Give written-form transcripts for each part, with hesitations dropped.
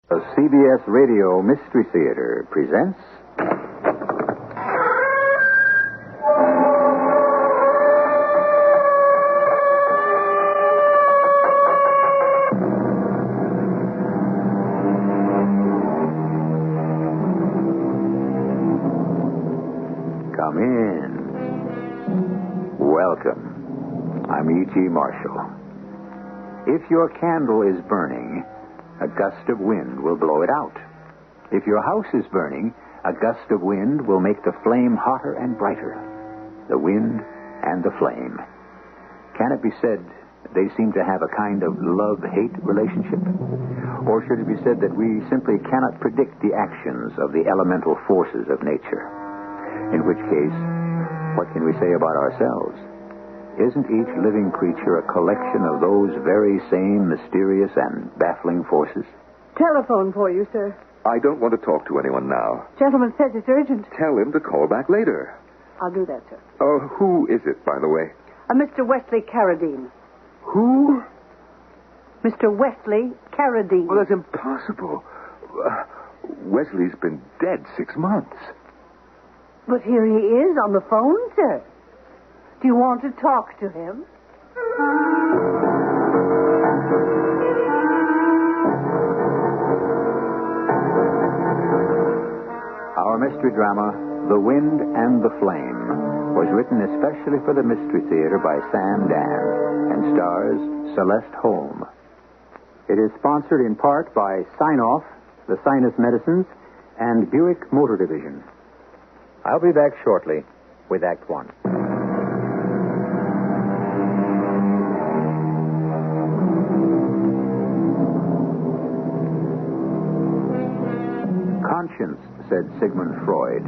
The CBS Radio Mystery Theater presents... Come in. Welcome. I'm E.G. Marshall. If your candle is burning, a gust of wind will blow it out. If your house is burning, a gust of wind will make the flame hotter and brighter. The wind and the flame. Can it be said they seem to have a kind of love-hate relationship? Or should it be said that we simply cannot predict the actions of the elemental forces of nature? In which case, what can we say about ourselves? Isn't each living creature a collection of those very same mysterious and baffling forces? Telephone for you, sir. I don't want to talk to anyone now. Gentleman says it's urgent. Tell him to call back later. I'll do that, sir. Who is it, by the way? Mr. Wesley Carradine. Who? Mr. Wesley Carradine. Well, that's impossible. Wesley's been dead 6 months. But here he is on the phone, sir. Do you want to talk to him? Our mystery drama, The Wind and the Flame, was written especially for the Mystery Theater by Sam Dan and stars Celeste Holm. It is sponsored in part by Sign-Off, the Sinus Medicines, and Buick Motor Division. I'll be back shortly with Act One. Conscience, said Sigmund Freud,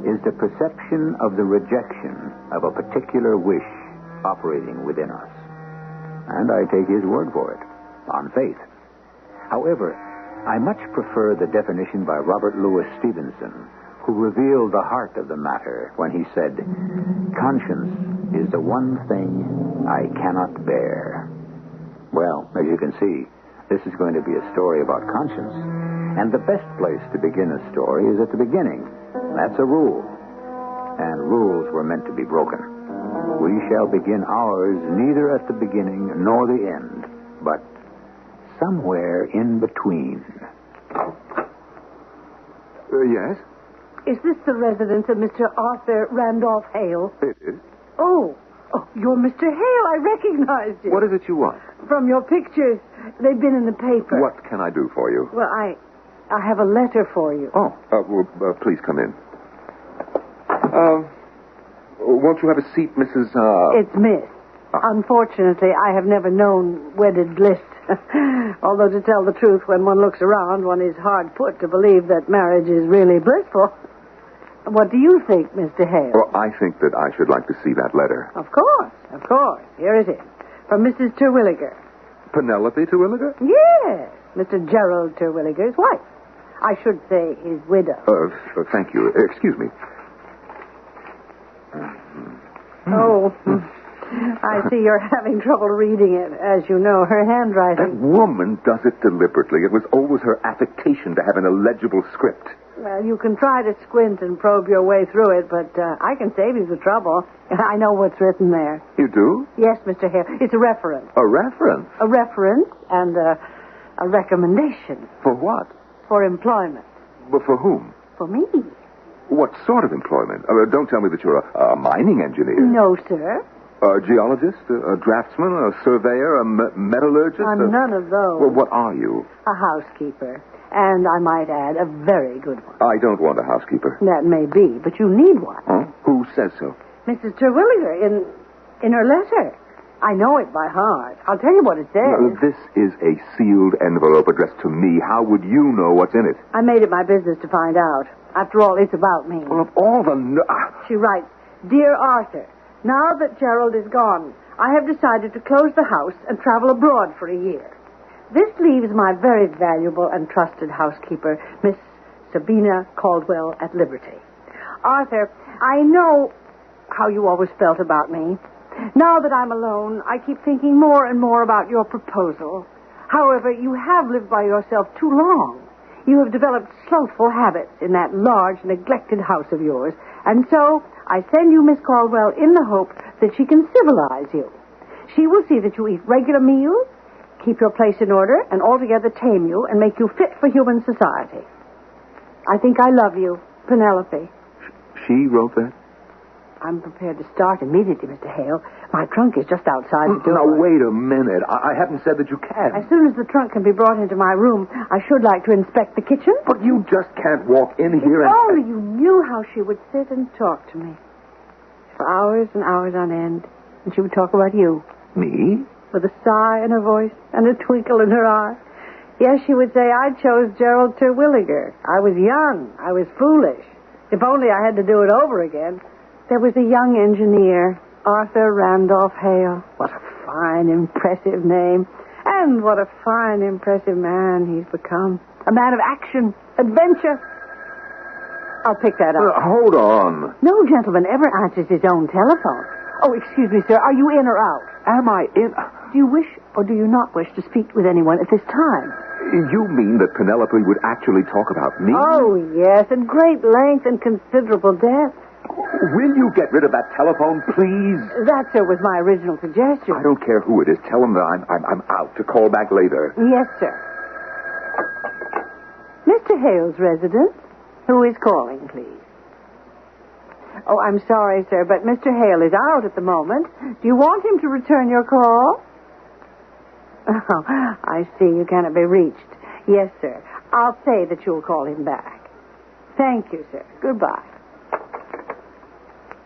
is the perception of the rejection of a particular wish operating within us. And I take his word for it, on faith. However, I much prefer the definition by Robert Louis Stevenson, who revealed the heart of the matter when he said, "Conscience is the one thing I cannot bear." Well, as you can see, this is going to be a story about conscience. And the best place to begin a story is at the beginning. That's a rule. And rules were meant to be broken. We shall begin ours neither at the beginning nor the end, but somewhere in between. Yes? Is this the residence of Mr. Arthur Randolph Hale? It is. Oh, you're Mr. Hale. I recognized you. What is it you want? From your pictures. They've been in the paper. What can I do for you? Well, I have a letter for you. Oh, please come in. Won't you have a seat, Mrs. It's Miss. Unfortunately, I have never known wedded bliss. Although, to tell the truth, when one looks around, one is hard put to believe that marriage is really blissful. What do you think, Mr. Hale? Well, I think that I should like to see that letter. Of course. Here it is. From Mrs. Terwilliger. Penelope Terwilliger? Yes. Mr. Gerald Terwilliger's wife. I should say his widow. Thank you. Excuse me. Oh, I see you're having trouble reading it. As you know, her That handwriting... woman does it deliberately. It was always her affectation to have an illegible script. Well, you can try to squint and probe your way through it, but I can save you the trouble. I know what's written there. You do? Yes, Mr. Hale. It's a reference. A reference? A reference and a recommendation. For what? For employment. But for whom? For me. What sort of employment? Don't tell me that you're a mining engineer. No, sir. A geologist? A draftsman? A surveyor? A metallurgist? I'm none of those. Well, what are you? A housekeeper. And I might add, a very good one. I don't want a housekeeper. That may be, but you need one. Huh? Who says so? Mrs. Terwilliger, in her letter. I know it by heart. I'll tell you what it says. No, this is a sealed envelope addressed to me. How would you know what's in it? I made it my business to find out. After all, it's about me. Well, of all the... She writes, "Dear Arthur, now that Gerald is gone, I have decided to close the house and travel abroad for a year. This leaves my very valuable and trusted housekeeper, Miss Sabina Caldwell, at liberty. Arthur, I know how you always felt about me. Now that I'm alone, I keep thinking more and more about your proposal. However, you have lived by yourself too long. You have developed slothful habits in that large, neglected house of yours. And so I send you Miss Caldwell in the hope that she can civilize you. She will see that you eat regular meals, keep your place in order, and altogether tame you and make you fit for human society. I think I love you, Penelope. She wrote that? I'm prepared to start immediately, Mr. Hale. My trunk is just outside the door. Now, wait a minute. I haven't said that you can. As soon as the trunk can be brought into my room, I should like to inspect the kitchen. But you just can't walk in here If and... only you knew how she would sit and talk to me. For hours and hours on end. And she would talk about you. Me? With a sigh in her voice and a twinkle in her eye. Yes, she would say, I chose Gerald Terwilliger. I was young. I was foolish. If only I had to do it over again. There was a young engineer, Arthur Randolph Hale. What a fine, impressive name. And what a fine, impressive man he's become. A man of action, adventure. I'll pick that up. Hold on. No gentleman ever answers his own telephone. Oh, excuse me, sir. Are you in or out? Am I in? Do you wish or do you not wish to speak with anyone at this time? You mean that Penelope would actually talk about me? Oh, yes, at great length and considerable depth. Will you get rid of that telephone, please? That, sir, was my original suggestion. I don't care who it is. Tell him that I'm out to call back later. Yes, sir. Mr. Hale's residence. Who is calling, please? Oh, I'm sorry, sir, but Mr. Hale is out at the moment. Do you want him to return your call? Oh, I see. You cannot be reached. Yes, sir. I'll say that you'll call him back. Thank you, sir. Goodbye.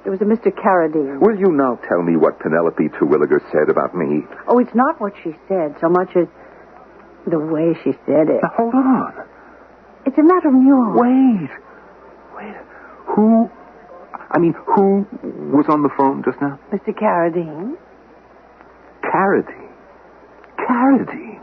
It was a Mr. Carradine. Will you now tell me what Penelope Terwilliger said about me? Oh, it's not what she said so much as the way she said it. Now, hold on. It's a matter of nuance. Wait. Who was on the phone just now? Mr. Carradine. Carradine?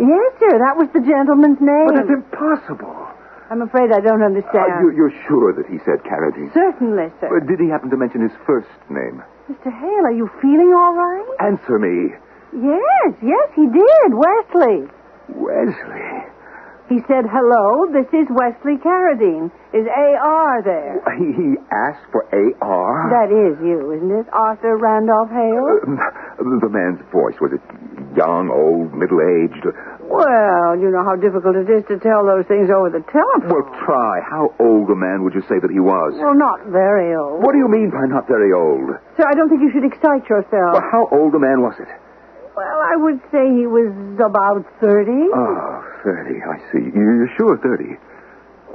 Yes, sir. That was the gentleman's name. But it's impossible. I'm afraid I don't understand. You're sure that he said Carradine? Certainly, sir. Did he happen to mention his first name? Mr. Hale, are you feeling all right? Answer me. Yes, he did. Wesley. Wesley. He said, hello, this is Wesley Carradine. Is A.R. there? He asked for A.R.? That is you, isn't it? Arthur Randolph Hale? The man's voice, was it young, old, middle-aged? Well, you know how difficult it is to tell those things over the telephone. Well, try. How old a man would you say that he was? Well, not very old. What do you mean by not very old? Sir, I don't think you should excite yourself. Well, how old a man was it? Well, I would say he was about 30. Oh, 30, I see. You're sure 30?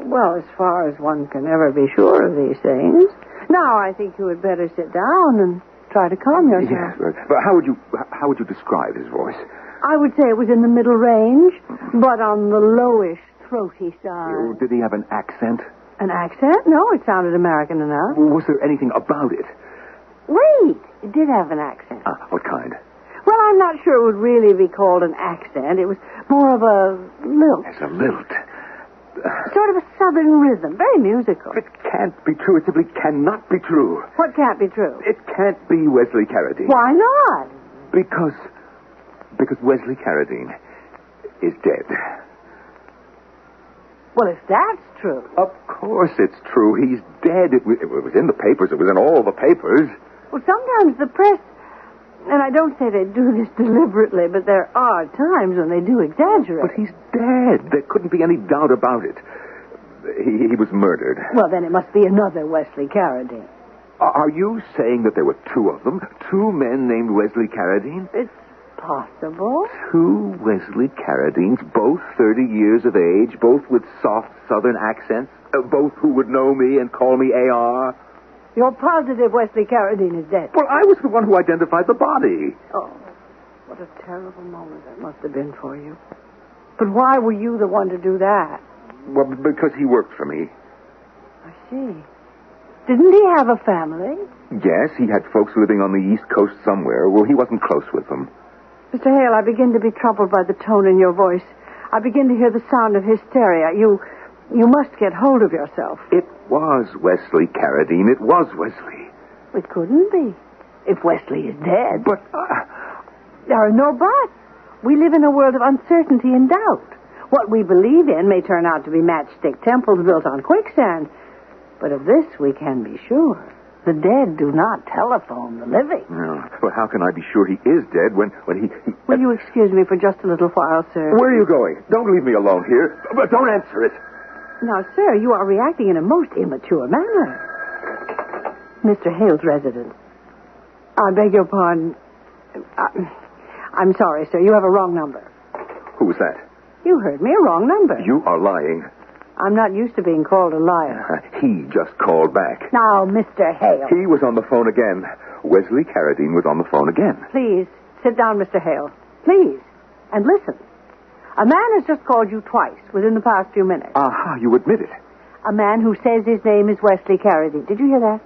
Well, as far as one can ever be sure of these things. Now, I think you had better sit down and try to calm yourself. Yes, but how would you describe his voice? I would say it was in the middle range, but on the lowish, throaty side. Did he have an accent? An accent? No, it sounded American enough. Was there anything about it? Wait, it did have an accent. What kind? Well, I'm not sure it would really be called an accent. It was more of a lilt. It's a lilt. Sort of a southern rhythm. Very musical. It can't be true. It simply cannot be true. What can't be true? It can't be Wesley Carradine. Why not? Because Wesley Carradine is dead. Well, if that's true. Of course it's true. He's dead. It was in the papers. It was in all the papers. Well, sometimes the press, and I don't say they do this deliberately, but there are times when they do exaggerate. But he's dead. There couldn't be any doubt about it. He was murdered. Well, then it must be another Wesley Carradine. Are you saying that there were two of them? Two men named Wesley Carradine? It's possible. Two Wesley Carradines, both 30 years of age, both with soft southern accents, both who would know me and call me A.R. You're positive Wesley Carradine is dead? Well, I was the one who identified the body. Oh, what a terrible moment that must have been for you. But why were you the one to do that? Well, because he worked for me. I see. Didn't he have a family? Yes, he had folks living on the East Coast somewhere. Well, he wasn't close with them. Mr. Hale, I begin to be troubled by the tone in your voice. I begin to hear the sound of hysteria. You must get hold of yourself. It was Wesley Carradine. It was Wesley. It couldn't be. If Wesley is dead. But... There are no buts. We live in a world of uncertainty and doubt. What we believe in may turn out to be matchstick temples built on quicksand. But of this we can be sure. The dead do not telephone the living. No. Well, how can I be sure he is dead when he... Will you excuse me for just a little while, sir? Where are you going? Don't leave me alone here. But don't answer it. Now, sir, you are reacting in a most immature manner. Mr. Hale's residence. I beg your pardon. I'm sorry, sir. You have a wrong number. Who was that? You heard me. A wrong number. You are lying. I'm not used to being called a liar. He just called back. Now, Mr. Hale. He was on the phone again. Wesley Carradine was on the phone again. Please, sit down, Mr. Hale. Please. And listen. A man has just called you twice within the past few minutes. Aha, you admit it. A man who says his name is Wesley Carradine. Did you hear that?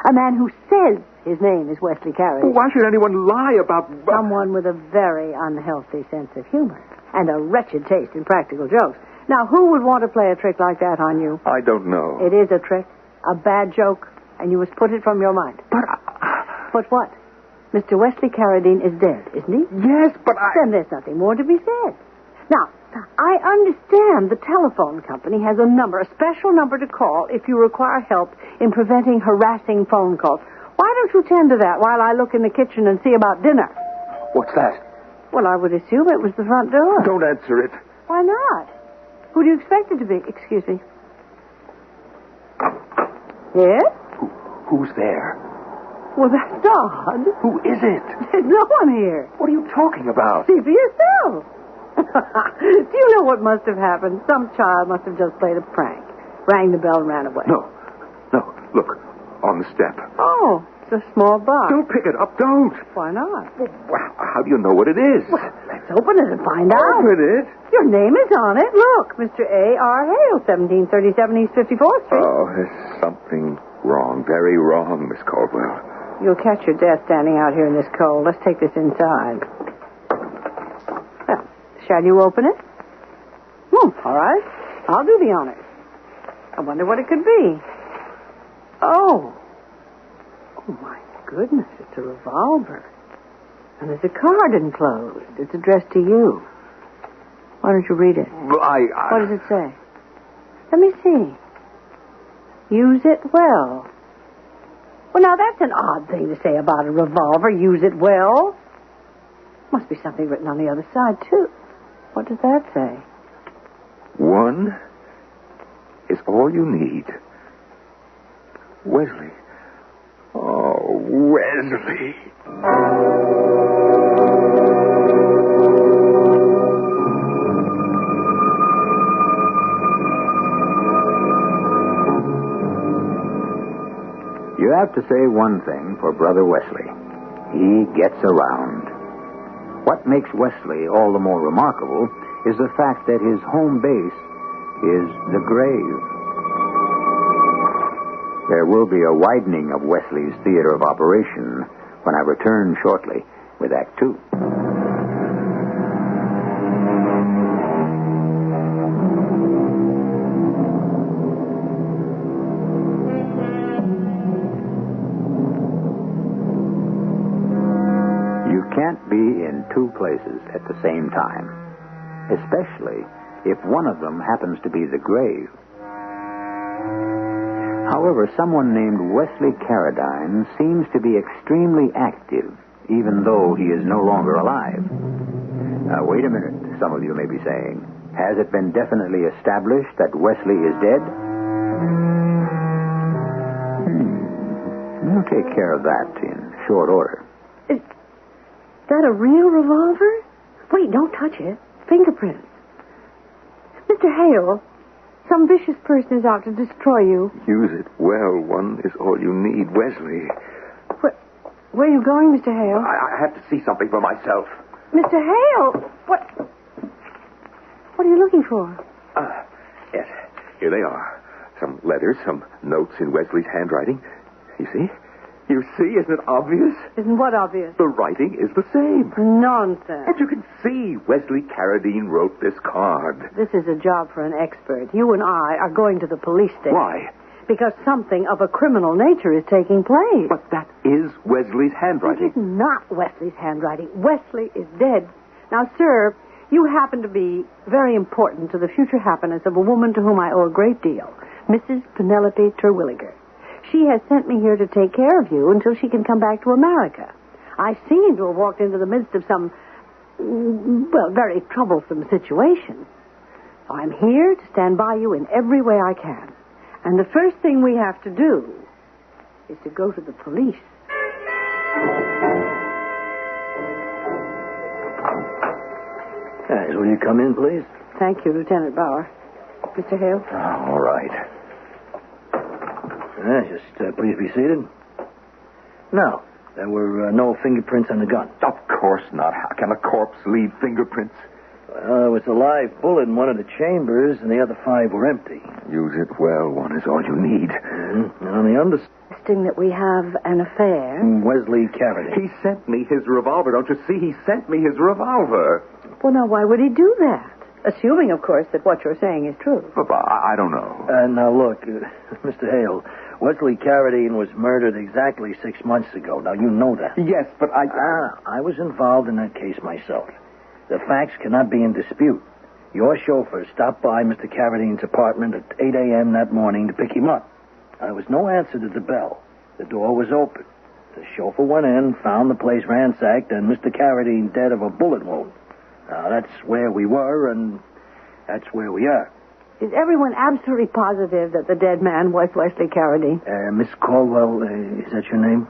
A man who says his name is Wesley Carradine. Why should anyone lie about... Someone with a very unhealthy sense of humor and a wretched taste in practical jokes. Now, who would want to play a trick like that on you? I don't know. It is a trick, a bad joke, and you must put it from your mind. But what? Mr. Wesley Carradine is dead, isn't he? Yes, but Then there's nothing more to be said. Now, I understand the telephone company has a number, a special number to call if you require help in preventing harassing phone calls. Why don't you tend to that while I look in the kitchen and see about dinner? What's that? Well, I would assume it was the front door. Don't answer it. Why not? Who do you expect it to be? Excuse me. Yes? Who's there? Well, that's odd. Who is it? There's no one here. What are you talking about? See for yourself. Do you know what must have happened? Some child must have just played a prank. Rang the bell and ran away. No. Look, on the step. Oh, it's a small box. Don't pick it up, don't. Why not? Well, how do you know what it is? Well, let's open it and find out. Open it? Your name is on it. Look, Mr. A.R. Hale, 1737 East 54th Street. Oh, there's something wrong, very wrong, Miss Caldwell. You'll catch your death standing out here in this cold. Let's take this inside. Well, shall you open it? All right. I'll do the honors. I wonder what it could be. Oh, my goodness, it's a revolver. And there's a card enclosed. It's addressed to you. Why don't you read it? What does it say? Let me see. Use it well. Well, now, that's an odd thing to say about a revolver. Use it well. Must be something written on the other side, too. What does that say? One is all you need. Wesley. Oh, Wesley. You have to say one thing for Brother Wesley. He gets around. What makes Wesley all the more remarkable is the fact that his home base is the grave. There will be a widening of Wesley's theater of operation when I return shortly with Act Two. You can't be in two places at the same time, especially if one of them happens to be the grave. However, someone named Wesley Carradine seems to be extremely active, even though he is no longer alive. Now, wait a minute, some of you may be saying. Has it been definitely established that Wesley is dead? We'll take care of that in short order. Is that a real revolver? Wait, don't touch it. Fingerprints. Mr. Hale, some vicious person is out to destroy you. Use it well. One is all you need. Wesley. Where are you going, Mr. Hale? I have to see something for myself. Mr. Hale! What are you looking for? Yes. Here they are. Some letters, some notes in Wesley's handwriting. You see? You see? Isn't it obvious? Isn't what obvious? The writing is the same. Nonsense. And you can see Wesley Carradine wrote this card. This is a job for an expert. You and I are going to the police station. Why? Because something of a criminal nature is taking place. But that is Wesley's handwriting. It is not Wesley's handwriting. Wesley is dead. Now, sir, You happen to be very important to the future happiness of a woman to whom I owe a great deal, Mrs. Penelope Terwilliger. She has sent me here to take care of you until she can come back to America. I seem to have walked into the midst of some, very troublesome situation. So I'm here to stand by you in every way I can. And the first thing we have to do is to go to the police. Will you come in, please? Thank you, Lieutenant Bauer. Mr. Hale? All right. Please be seated. Now, there were no fingerprints on the gun. Of course not. How can a corpse leave fingerprints? Well, there was a live bullet in one of the chambers, and the other 5 were empty. Use it well. One is all you need. Mm-hmm. And on the Suggesting that we have an affair. Wesley Carradine. He sent me his revolver. Don't you see? He sent me his revolver. Well, now, why would he do that? Assuming, of course, that what you're saying is true. I don't know. Now, look, Mr. Hale, Wesley Carradine was murdered exactly 6 months ago. Now, you know that. Yes, but I was involved in that case myself. The facts cannot be in dispute. Your chauffeur stopped by Mr. Carradine's apartment at 8 a.m. that morning to pick him up. There was no answer to the bell. The door was open. The chauffeur went in, found the place ransacked, and Mr. Carradine dead of a bullet wound. Now, that's where we were, and that's where we are. Is everyone absolutely positive that the dead man was Wesley Carradine? Miss Caldwell, is that your name?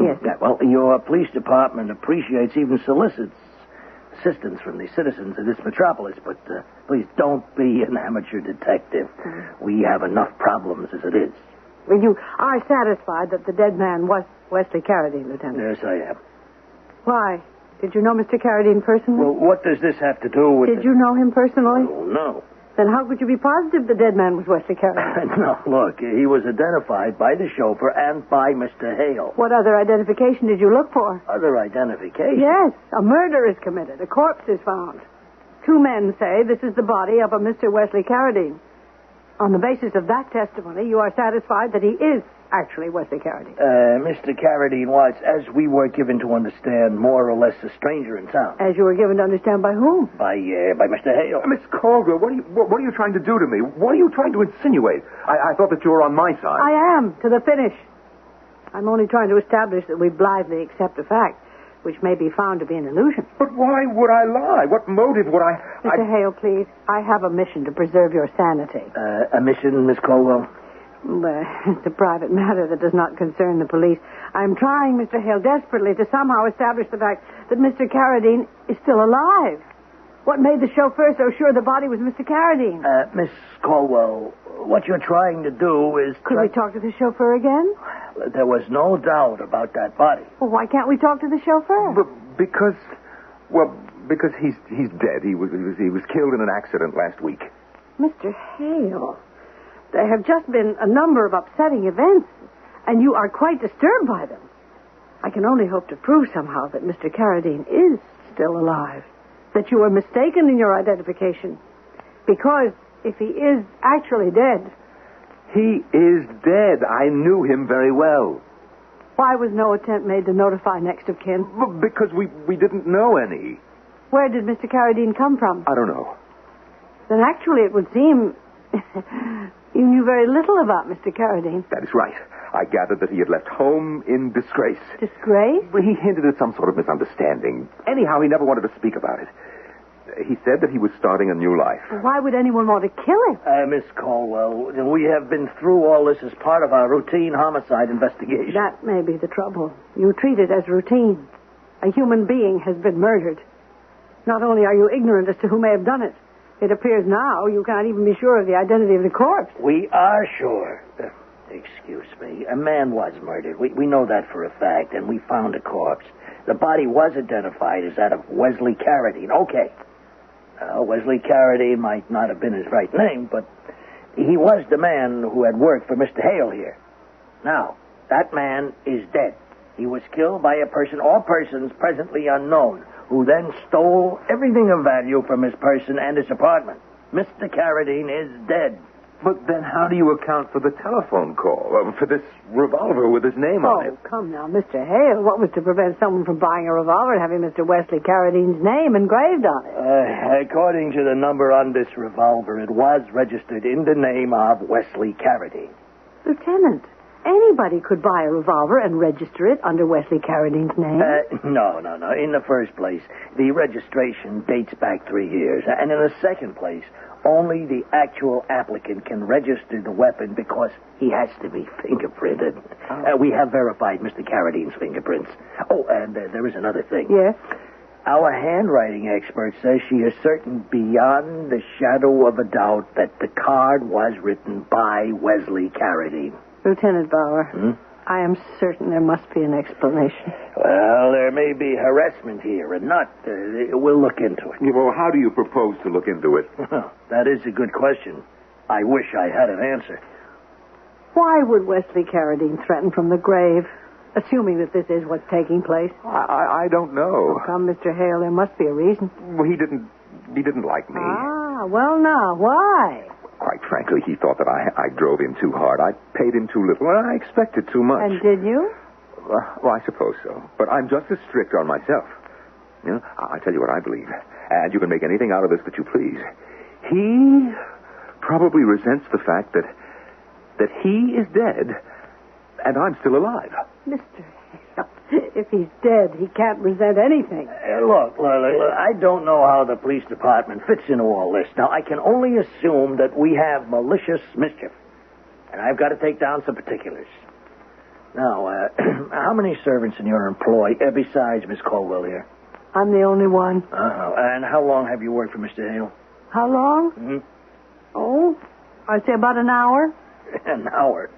Yes. Well, your police department appreciates, even solicits, assistance from the citizens of this metropolis, but please don't be an amateur detective. We have enough problems as it is. Well, you are satisfied that the dead man was Wesley Carradine, Lieutenant? Yes, I am. Why? Did you know Mr. Carradine personally? Well, what does this have to do with... Did you know him personally? Oh, no. Then how could you be positive the dead man was Wesley Carradine? No, look, he was identified by the chauffeur and by Mr. Hale. What other identification did you look for? Other identification? Yes, a murder is committed. A corpse is found. 2 men say this is the body of a Mr. Wesley Carradine. On the basis of that testimony, you are satisfied that he is actually Wesley Carradine. Mr. Carradine was, as we were given to understand, more or less a stranger in town. As you were given to understand by whom? By Mr. Hale. Miss Caldwell, what are you trying to do to me? What are you trying to insinuate? I thought that you were on my side. I am, to the finish. I'm only trying to establish that we blithely accept a fact, which may be found to be an illusion. But why would I lie? What motive would I... Mr. Hale, please, I have a mission to preserve your sanity. A mission, Miss Caldwell? It's a private matter that does not concern the police. I'm trying, Mr. Hale, desperately to somehow establish the fact that Mr. Carradine is still alive. What made the chauffeur so sure the body was Mr. Carradine? Miss Caldwell, what you're trying to do is... Could we talk to the chauffeur again? There was no doubt about that body. Well, why can't we talk to the chauffeur? Because he's dead. He was killed in an accident last week. Mr. Hale, there have just been a number of upsetting events, and you are quite disturbed by them. I can only hope to prove somehow that Mr. Carradine is still alive, that you were mistaken in your identification. Because if he is actually dead... He is dead. I knew him very well. Why was no attempt made to notify next of kin? Because we didn't know any. Where did Mr. Carradine come from? I don't know. Then actually it would seem you knew very little about Mr. Carradine. That is right. I gathered that he had left home in disgrace. Disgrace? He hinted at some sort of misunderstanding. Anyhow, he never wanted to speak about it. He said that he was starting a new life. Why would anyone want to kill him? Miss Caldwell, we have been through all this as part of our routine homicide investigation. That may be the trouble. You treat it as routine. A human being has been murdered. Not only are you ignorant as to who may have done it, it appears now you can't even be sure of the identity of the corpse. We are sure. Excuse me. A man was murdered. We know that for a fact, and we found a corpse. The body was identified as that of Wesley Carradine. Okay. Wesley Carradine might not have been his right name, but he was the man who had worked for Mr. Hale here. Now, that man is dead. He was killed by a person or persons presently unknown, who then stole everything of value from his person and his apartment. Mr. Carradine is dead. But then how do you account for the telephone call? For this revolver with his name on it? Oh, come now, Mr. Hale. What was to prevent someone from buying a revolver and having Mr. Wesley Carradine's name engraved on it? According to the number on this revolver, it was registered in the name of Wesley Carradine. Lieutenant, anybody could buy a revolver and register it under Wesley Carradine's name. No. In the first place, the registration dates back 3 years. And in the second place, only the actual applicant can register the weapon because he has to be fingerprinted. We have verified Mr. Carradine's fingerprints. Oh, and there is another thing. Yes? Our handwriting expert says she is certain beyond the shadow of a doubt that the card was written by Wesley Carradine. Lieutenant Bauer, I am certain there must be an explanation. Well, there may be harassment here, and not. We'll look into it. Yeah, well, how do you propose to look into it? That is a good question. I wish I had an answer. Why would Wesley Carradine threaten from the grave, assuming that this is what's taking place? I don't know. Come, Mr. Hale, there must be a reason. Well, he didn't like me. Well now, why? Quite frankly, he thought that I drove him too hard. I paid him too little, and I expected too much. And did you? Well, I suppose so. But I'm just as strict on myself. You know, I tell you what I believe. And you can make anything out of this that you please. He probably resents the fact that he is dead and I'm still alive. Mr. Hale, if he's dead, he can't resent anything. Look, I don't know how the police department fits into all this. Now, I can only assume that we have malicious mischief. And I've got to take down some particulars. Now, how many servants in your employ, besides Miss Colwell here? I'm the only one. And how long have you worked for Mr. Hale? How long? Mm-hmm. Oh, I'd say about an hour. An hour?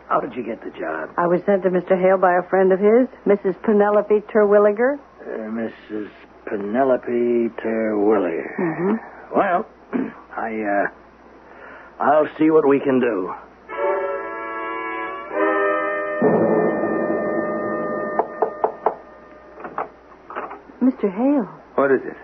How did you get the job? I was sent to Mr. Hale by a friend of his, Mrs. Penelope Terwilliger. Mrs. Penelope Terwilliger. Mm-hmm. Well, I'll see what we can do. Mr. Hale. What is it?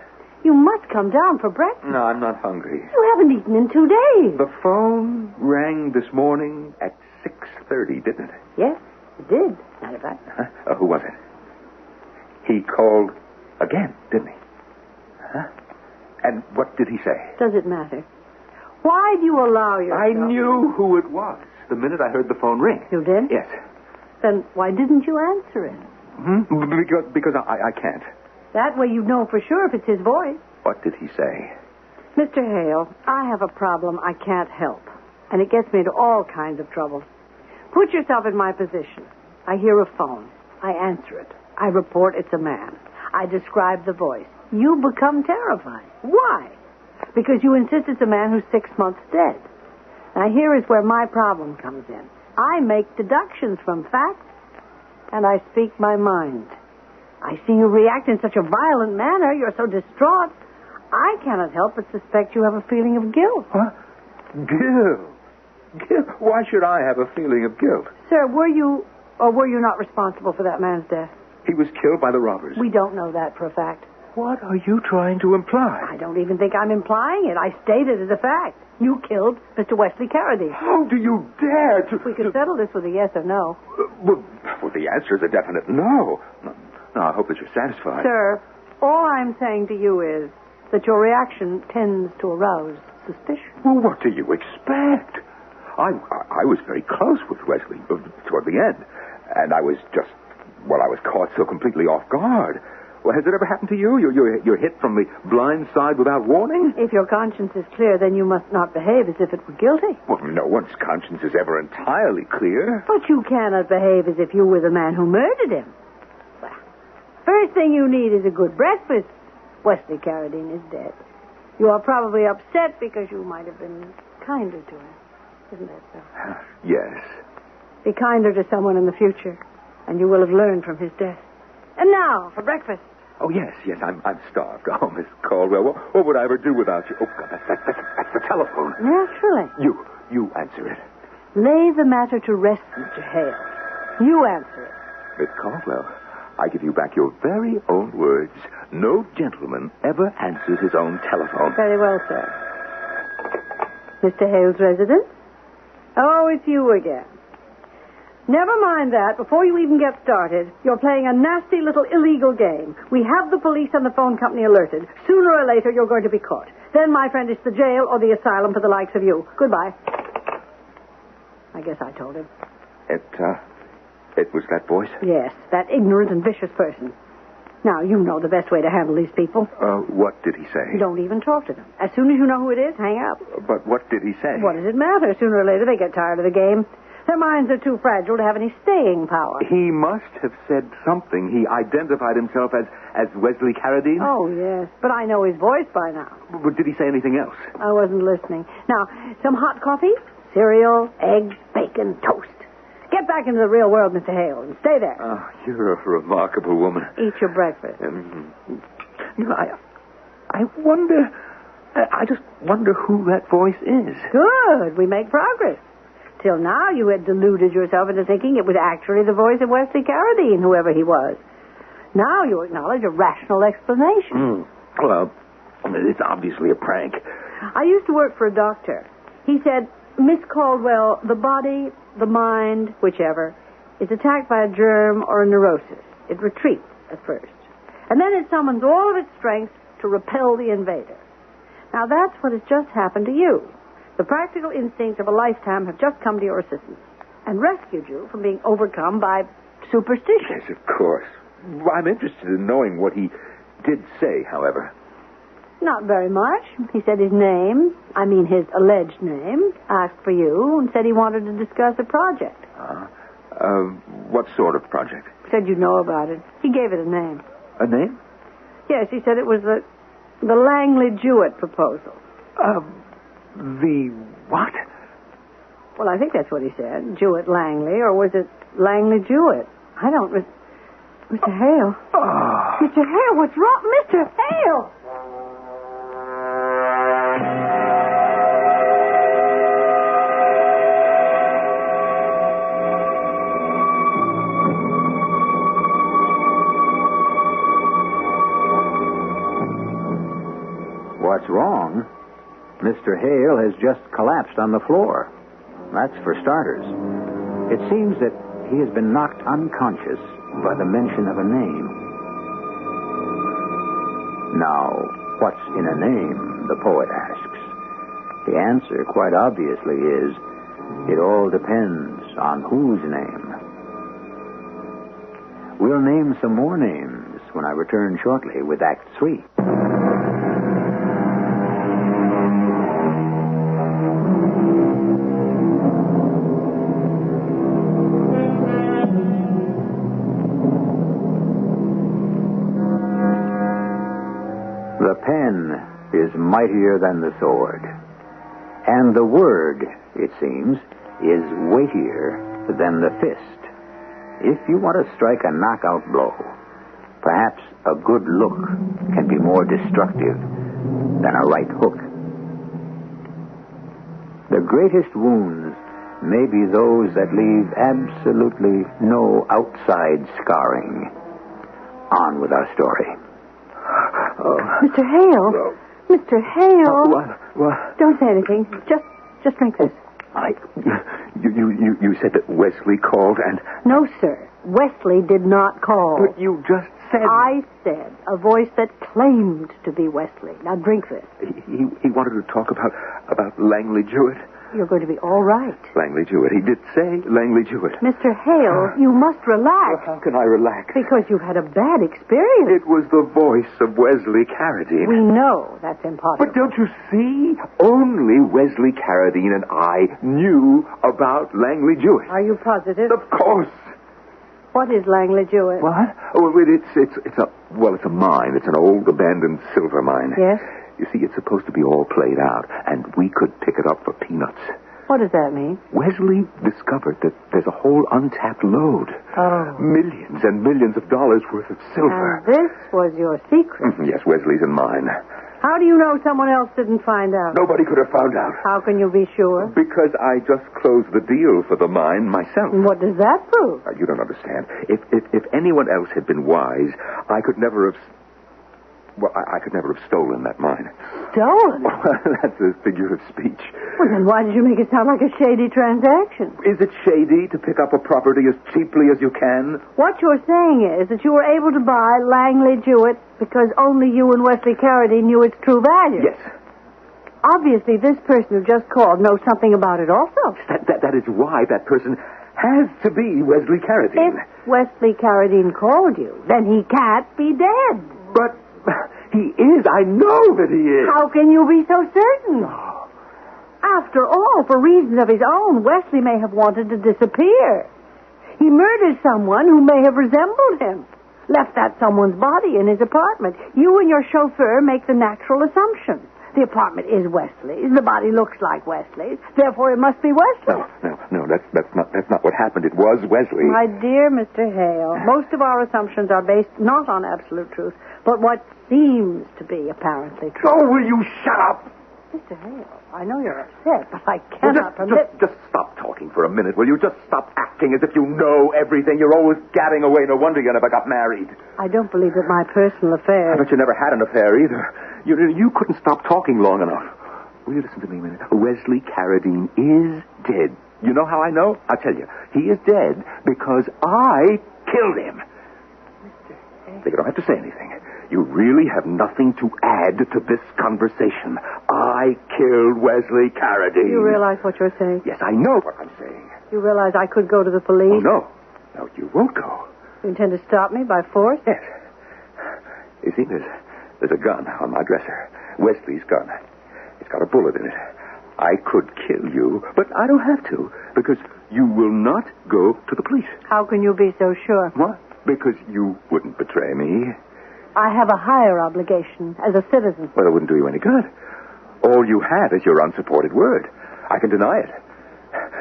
You must come down for breakfast. No, I'm not hungry. You haven't eaten in 2 days. The phone rang this morning at 6:30, didn't it? Yes, it did. Matter of fact. Huh? Who was it? He called again, didn't he? Huh? And what did he say? Does it matter? Why do you allow yourself... I knew who it was the minute I heard the phone ring. You did? Yes. Then why didn't you answer it? Because I can't. That way you'd know for sure if it's his voice. What did he say? Mr. Hale, I have a problem I can't help, and it gets me into all kinds of trouble. Put yourself in my position. I hear a phone. I answer it. I report it's a man. I describe the voice. You become terrified. Why? Because you insist it's a man who's 6 months dead. Now, here is where my problem comes in. I make deductions from facts, and I speak my mind. I see you react in such a violent manner. You're so distraught. I cannot help but suspect you have a feeling of guilt. What? Guilt? Why should I have a feeling of guilt? Sir, were you not responsible for that man's death? He was killed by the robbers. We don't know that for a fact. What are you trying to imply? I don't even think I'm implying it. I state it as a fact. You killed Mr. Wesley Carradine. How do you dare to... We could settle this with a yes or no. Well, the answer is a definite no. No, I hope that you're satisfied. Sir, all I'm saying to you is that your reaction tends to arouse suspicion. Well, what do you expect? I was very close with Wesley toward the end, and I was caught so completely off guard. Well, has it ever happened to you? You're hit from the blind side without warning? If your conscience is clear, then you must not behave as if it were guilty. Well, no one's conscience is ever entirely clear. But you cannot behave as if you were the man who murdered him. Well, first thing you need is a good breakfast. Wesley Carradine is dead. You are probably upset because you might have been kinder to him. Isn't that so? Yes. Be kinder to someone in the future, and you will have learned from his death. And now, for breakfast. Oh, yes, I'm starved. Oh, Miss Caldwell, what would I ever do without you? Oh, God, that's the telephone. Naturally. You answer it. Lay the matter to rest, Mr. Hale. You answer it. Miss Caldwell, I give you back your very own words. No gentleman ever answers his own telephone. Very well, sir. Mr. Hale's residence? Oh, it's you again. Never mind that. Before you even get started, you're playing a nasty little illegal game. We have the police and the phone company alerted. Sooner or later, you're going to be caught. Then, my friend, it's the jail or the asylum for the likes of you. Goodbye. I guess I told him. It was that voice? Yes, that ignorant and vicious person. Now, you know the best way to handle these people. What did he say? Don't even talk to them. As soon as you know who it is, hang up. But what did he say? What does it matter? Sooner or later, they get tired of the game. Their minds are too fragile to have any staying power. He must have said something. He identified himself as Wesley Carradine? Oh, yes. But I know his voice by now. But did he say anything else? I wasn't listening. Now, some hot coffee, cereal, eggs, bacon, toast. Get back into the real world, Mr. Hale, and stay there. Oh, you're a remarkable woman. Eat your breakfast. I wonder... I just wonder who that voice is. Good. We make progress. Till now, you had deluded yourself into thinking it was actually the voice of Wesley Carradine, whoever he was. Now you acknowledge a rational explanation. Well, it's obviously a prank. I used to work for a doctor. He said, Miss Caldwell, the body, the mind, whichever, is attacked by a germ or a neurosis. It retreats at first. And then it summons all of its strength to repel the invader. Now, that's what has just happened to you. The practical instincts of a lifetime have just come to your assistance and rescued you from being overcome by superstition. Yes, of course. Well, I'm interested in knowing what he did say, however. Not very much. He said his name, his alleged name, asked for you, and said he wanted to discuss a project. What sort of project? Said you'd know about it. He gave it a name. A name? Yes, he said it was the Langley-Jewett proposal. The what? Well, I think that's what he said. Jewett-Langley, or was it Langley-Jewett? I don't... Mr. Hale. Oh. Mr. Hale, what's wrong? Mr. Hale! What's wrong? Mr. Hale has just collapsed on the floor. That's for starters. It seems that he has been knocked unconscious by the mention of a name. Now, what's in a name, the poet asks. The answer, quite obviously, is it all depends on whose name. We'll name some more names when I return shortly with Act 3. The pen is mightier than the sword. And the word, it seems, is weightier than the fist. If you want to strike a knockout blow, perhaps a good look can be more destructive than a right hook. The greatest wounds may be those that leave absolutely no outside scarring. On with our story. Mr. Hale. Mr. Hale. What? Don't say anything. Just drink this. You said that Wesley called and... No, sir. Wesley did not call. But you just said... I said a voice that claimed to be Wesley. Now drink this. He wanted to talk about Langley Jewett. You're going to be all right. Langley Jewett. He did say Langley Jewett. Mr. Hale, you must relax. Well, how can I relax? Because you've had a bad experience. It was the voice of Wesley Carradine. We know that's impossible. But don't you see? Only Weslly Carradine and I knew about Langley Jewett. Are you positive? Of course. What is Langley Jewett? What? Oh, it's a mine. It's an old abandoned silver mine. Yes? You see, it's supposed to be all played out, and we could pick it up for peanuts. What does that mean? Wesley discovered that there's a whole untapped lode. Oh. Millions and millions of dollars worth of silver. And this was your secret. Yes, Wesley's and mine. How do you know someone else didn't find out? Nobody could have found out. How can you be sure? Because I just closed the deal for the mine myself. And what does that prove? You don't understand. If anyone else had been wise, I could never have... Well, I could never have stolen that mine. Stolen? That's a figure of speech. Well, then why did you make it sound like a shady transaction? Is it shady to pick up a property as cheaply as you can? What you're saying is that you were able to buy Langley Jewett because only you and Wesley Carradine knew its true value. Yes. Obviously, this person who just called knows something about it also. That is why that person has to be Wesley Carradine. If Wesley Carradine called you, then he can't be dead. But he is. I know that he is. How can you be so certain? Oh. After all, for reasons of his own, Wesley may have wanted to disappear. He murdered someone who may have resembled him. Left that someone's body in his apartment. You and your chauffeur make the natural assumption. The apartment is Wesley's. The body looks like Wesley's. Therefore, it must be Wesley. No. That's not what happened. It was Wesley. My dear Mr. Hale, most of our assumptions are based not on absolute truth, but what seems to be apparently true. Oh, will you shut up? Mr. Hale, I know you're upset, but I cannot permit... Just stop talking for a minute, will you? Just stop acting as if you know everything. You're always gadding away. No wonder you never got married. I don't believe that my personal affairs... I bet you never had an affair either. You couldn't stop talking long enough. Will you listen to me a minute? Wesley Carradine is dead. You know how I know? I'll tell you. He is dead because I killed him. Mr. Hale... You don't have to say anything. You really have nothing to add to this conversation. I killed Wesley Carradine. You realize what you're saying? Yes, I know what I'm saying. You realize I could go to the police? Oh, no. No, you won't go. You intend to stop me by force? Yes. You see, there's a gun on my dresser. Wesley's gun. It's got a bullet in it. I could kill you, but I don't have to, because you will not go to the police. How can you be so sure? What? Because you wouldn't betray me. I have a higher obligation as a citizen. Well, it wouldn't do you any good. All you have is your unsupported word. I can deny it.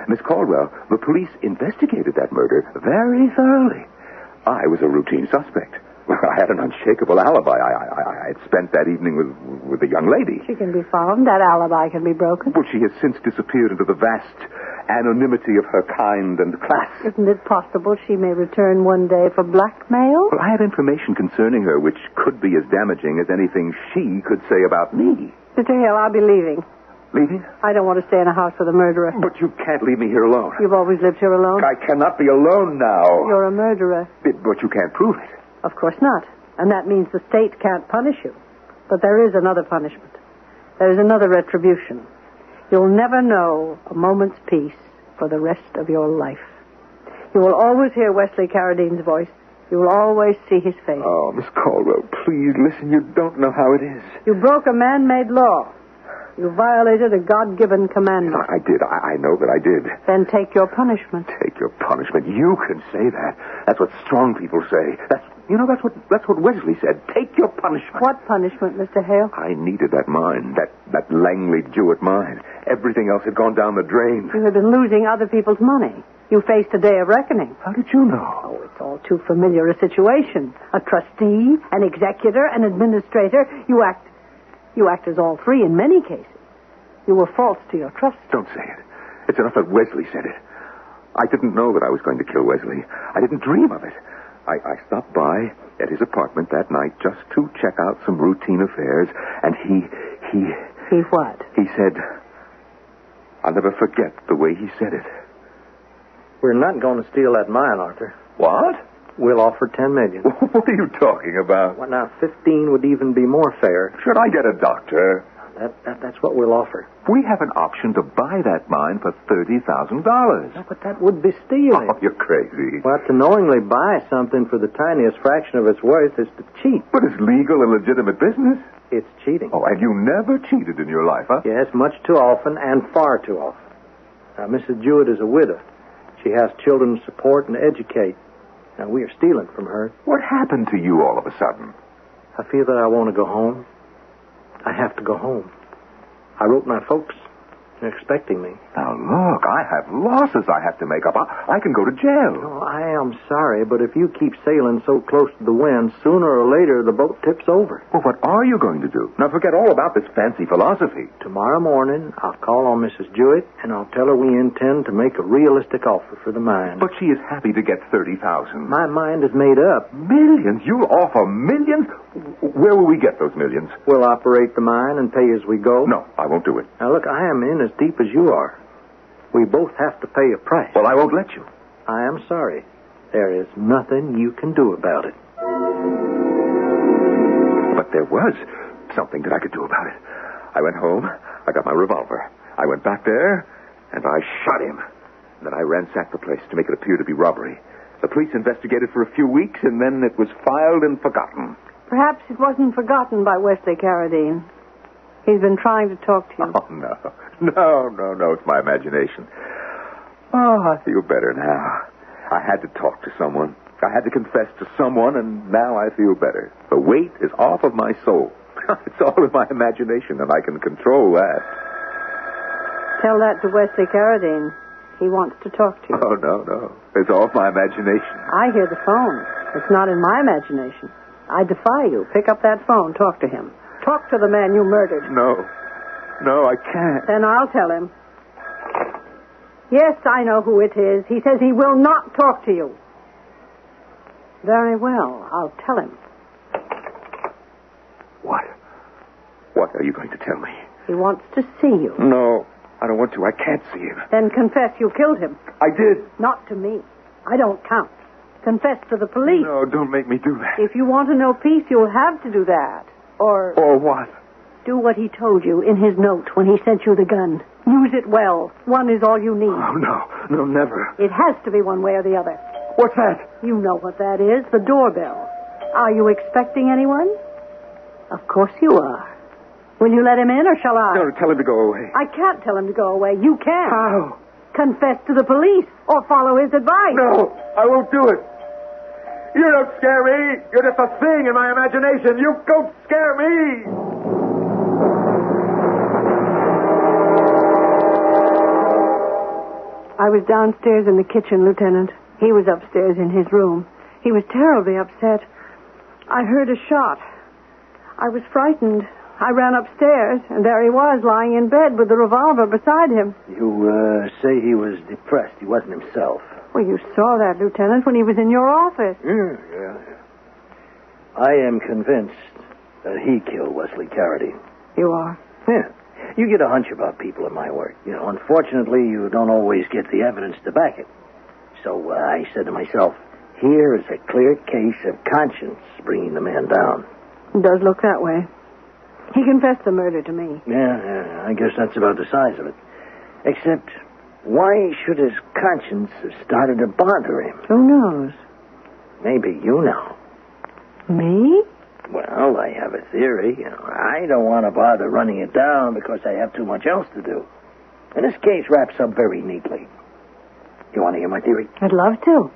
Miss Caldwell, the police investigated that murder very thoroughly. I was a routine suspect. I had an unshakable alibi. I had spent that evening with a young lady. She can be found. That alibi can be broken. But she has since disappeared into the vast anonymity of her kind and class. Isn't it possible she may return one day for blackmail? Well, I have information concerning her which could be as damaging as anything she could say about me. Mr. Hale, I'll be leaving. Leaving? I don't want to stay in a house with a murderer. But you can't leave me here alone. You've always lived here alone? I cannot be alone now. You're a murderer. But you can't prove it. Of course not. And that means the state can't punish you. But there is another punishment. There is another retribution. You'll never know a moment's peace for the rest of your life. You will always hear Wesley Carradine's voice. You will always see his face. Oh, Miss Caldwell, please listen. You don't know how it is. You broke a man-made law. You violated a God-given commandment. I did. I know that I did. Then take your punishment. Take your punishment. You can say that. That's what strong people say. That's what Wesley said. Take your punishment. What punishment, Mr. Hale? I needed that mine, that Langley Jewett mine. Everything else had gone down the drain. You had been losing other people's money. You faced a day of reckoning. How did you know? Oh, it's all too familiar a situation. A trustee, an executor, an administrator. You act as all three in many cases. You were false to your trust. Don't say it. It's enough that Wesley said it. I didn't know that I was going to kill Wesley. I didn't dream of it. I stopped by at his apartment that night just to check out some routine affairs, and he... He what? He said... I'll never forget the way he said it. We're not going to steal that mine, Arthur. What? We'll offer $10 million. What are you talking about? Well, now, 15 would even be more fair. Should I get a doctor? That's what we'll offer. We have an option to buy that mine for $30,000. No, but that would be stealing. Oh, you're crazy. Well, to knowingly buy something for the tiniest fraction of its worth is to cheat. But it's legal and legitimate business. It's cheating. Oh, and you never cheated in your life, huh? Yes, much too often and far too often. Now, Mrs. Jewett is a widow. She has children to support and educate. Now, we are stealing from her. What happened to you all of a sudden? I feel that I want to go home. I have to go home. I wrote my folks. They're expecting me. Now, look, I have losses I have to make up. I can go to jail. Oh, I am sorry, but if you keep sailing so close to the wind, sooner or later the boat tips over. Well, what are you going to do? Now, forget all about this fancy philosophy. Tomorrow morning, I'll call on Mrs. Jewett, and I'll tell her we intend to make a realistic offer for the mine. But she is happy to get $30,000. My mind is made up. Millions? You'll offer millions? Where will we get those millions? We'll operate the mine and pay as we go. No, I won't do it. Now, look, I am in as deep as you are. We both have to pay a price. Well, I won't let you. I am sorry. There is nothing you can do about it. But there was something that I could do about it. I went home, I got my revolver. I went back there, and I shot him. Then I ransacked the place to make it appear to be robbery. The police investigated for a few weeks, and then it was filed and forgotten. Perhaps it wasn't forgotten by Wesley Carradine. He's been trying to talk to you. Oh, no. No. It's my imagination. Oh, I feel better now. I had to talk to someone. I had to confess to someone, and now I feel better. The weight is off of my soul. It's all in my imagination, and I can control that. Tell that to Wesley Carradine. He wants to talk to you. Oh, no. It's all my imagination. I hear the phone. It's not in my imagination. I defy you. Pick up that phone. Talk to him. Talk to the man you murdered. No, I can't. Then I'll tell him. Yes, I know who it is. He says he will not talk to you. Very well. I'll tell him. What are you going to tell me? He wants to see you. No, I don't want to. I can't see him. Then confess you killed him. I did. Not to me. I don't count. Confess to the police. No, don't make me do that. If you want to know peace, you'll have to do that. Or what? Do what he told you in his note when he sent you the gun. Use it well. One is all you need. Oh, no, never. It has to be one way or the other. What's that? You know what that is, the doorbell. Are you expecting anyone? Of course you are. Will you let him in, or shall I? No, tell him to go away. I can't tell him to go away. You can. How? Confess to the police, or follow his advice. No, I won't do it. You don't scare me. You're just a thing in my imagination. You don't scare me. I was downstairs in the kitchen, Lieutenant. He was upstairs in his room. He was terribly upset. I heard a shot. I was frightened. I ran upstairs, and there he was, lying in bed with the revolver beside him. You say he was depressed. He wasn't himself. Well, you saw that, Lieutenant, when he was in your office. Yeah. I am convinced that he killed Wesley Carradine. You are? Yeah. You get a hunch about people in my work. Unfortunately, you don't always get the evidence to back it. So I said to myself, here is a clear case of conscience bringing the man down. It does look that way. He confessed the murder to me. Yeah, I guess that's about the size of it. Except, why should his conscience have started to bother him? Who knows? Maybe you know. Me? Well, I have a theory. I don't want to bother running it down because I have too much else to do. And this case wraps up very neatly. You want to hear my theory? I'd love to.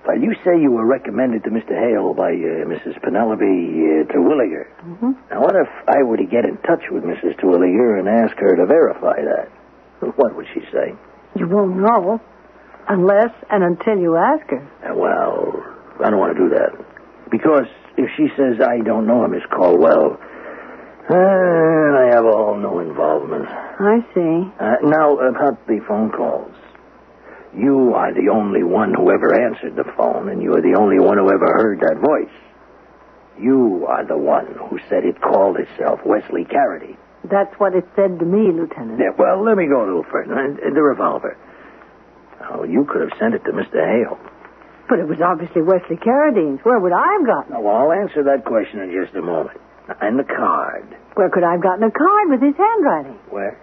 Well, you say you were recommended to Mr. Hale by Mrs. Penelope Terwilliger. Mm-hmm. Now, what if I were to get in touch with Mrs. Terwilliger and ask her to verify that? What would she say? You won't know. Unless and until you ask her. Well, I don't want to do that. Because if she says I don't know Miss Caldwell, I have no involvement. I see. Now, about the phone calls. You are the only one who ever answered the phone, and you are the only one who ever heard that voice. You are the one who said it called itself Wesley Carradine. That's what it said to me, Lieutenant. Yeah, well, let me go a little further. The revolver. Oh, you could have sent it to Mr. Hale. But it was obviously Wesley Carradine's. Where would I have gotten it? Well, I'll answer that question in just a moment. And the card. Where could I have gotten a card with his handwriting? Where?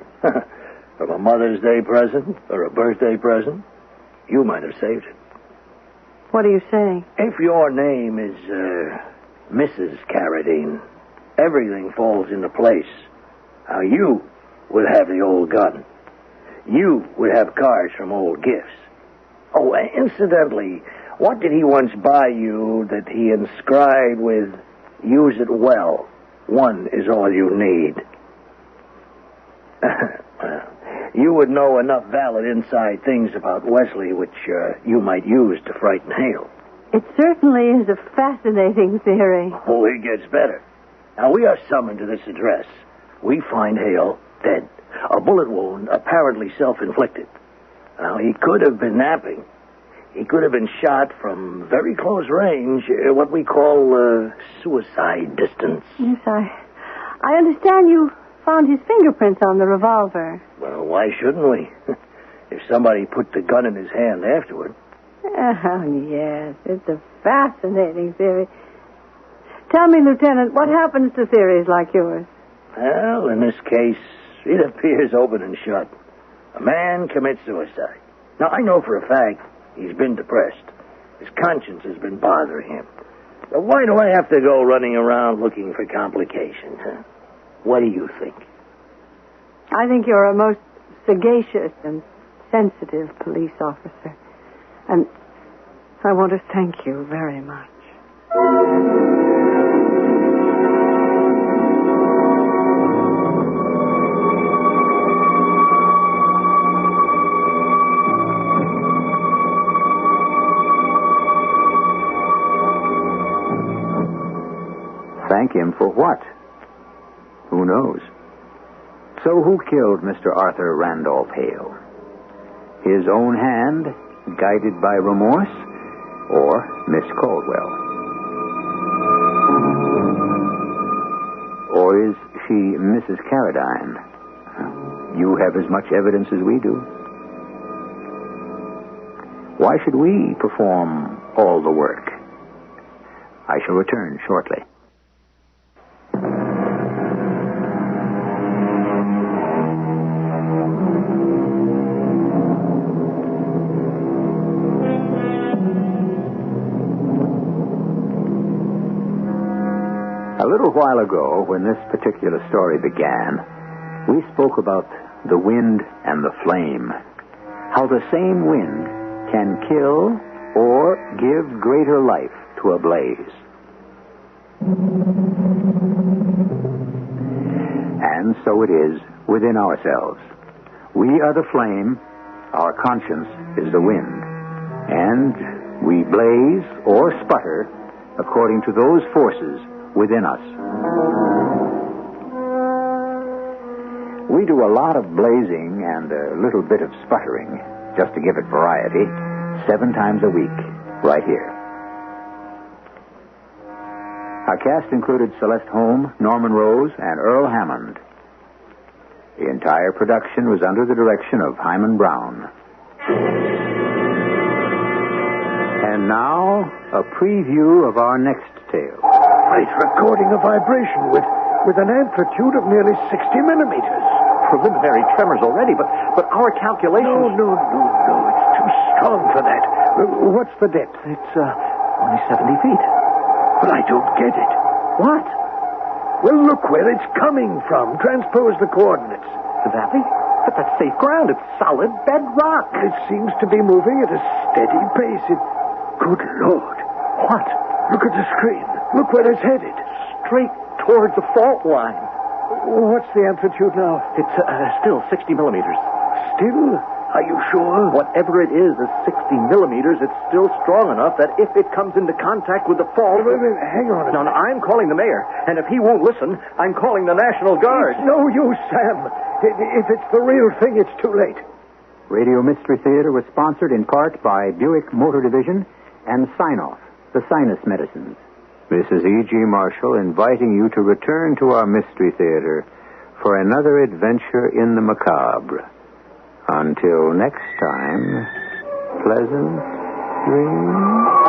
From a Mother's Day present or a birthday present? You might have saved it. What are you saying? If your name is Mrs. Carradine, everything falls into place. Now, you would have the old gun. You would have cards from old gifts. Oh, incidentally, what did he once buy you that he inscribed with, use it well, one is all you need? Well, You would know enough valid inside things about Wesley which you might use to frighten Hale. It certainly is a fascinating theory. Oh, it gets better. Now, we are summoned to this address. We find Hale dead. A bullet wound, apparently self-inflicted. Now, he could have been napping. He could have been shot from very close range, what we call suicide distance. Yes, I understand you found his fingerprints on the revolver. Well, why shouldn't we? If somebody put the gun in his hand afterward. Oh, yes, it's a fascinating theory. Tell me, Lieutenant, what happens to theories like yours? Well, in this case, it appears open and shut. A man commits suicide. Now, I know for a fact he's been depressed. His conscience has been bothering him. But why do I have to go running around looking for complications, huh? What do you think? I think you're a most sagacious and sensitive police officer. And I want to thank you very much. Thank him for what? Who knows? So who killed Mr. Arthur Randolph Hale? His own hand, guided by remorse, or Miss Caldwell? Or is she Mrs. Carradine? You have as much evidence as we do. Why should we perform all the work? I shall return shortly. A little while ago, when this particular story began, we spoke about the wind and the flame. How the same wind can kill or give greater life to a blaze. And so it is within ourselves. We are the flame, our conscience is the wind. And we blaze or sputter according to those forces within us. We do a lot of blazing and a little bit of sputtering, just to give it variety, 7 times a week, right here. Our cast included Celeste Holm, Norman Rose, and Earl Hammond. The entire production was under the direction of Himan Brown. And now, a preview of our next tale. It's recording a vibration with an amplitude of nearly 60 millimeters. Preliminary tremors already, but our calculations... No. It's too strong for that. What's the depth? It's only 70 feet. But I don't get it. What? Well, look where it's coming from. Transpose the coordinates. The valley? But that's safe ground. It's solid bedrock. It seems to be moving at a steady pace. Good Lord. What? Look at the screen. Look where it's headed. Straight towards the fault line. What's the amplitude now? It's still 60 millimeters. Still? Are you sure? Whatever it is 60 millimeters, it's still strong enough that if it comes into contact with the fault... Wait, hang on a No, minute. I'm calling the mayor, and if he won't listen, I'm calling the National Guard. It's no use, Sam. If it's the real thing, it's too late. Radio Mystery Theater was sponsored in part by Buick Motor Division and Sign-Off, the sinus medicines. This is E.G. Marshall inviting you to return to our Mystery Theater for another adventure in the macabre. Until next time, pleasant dreams.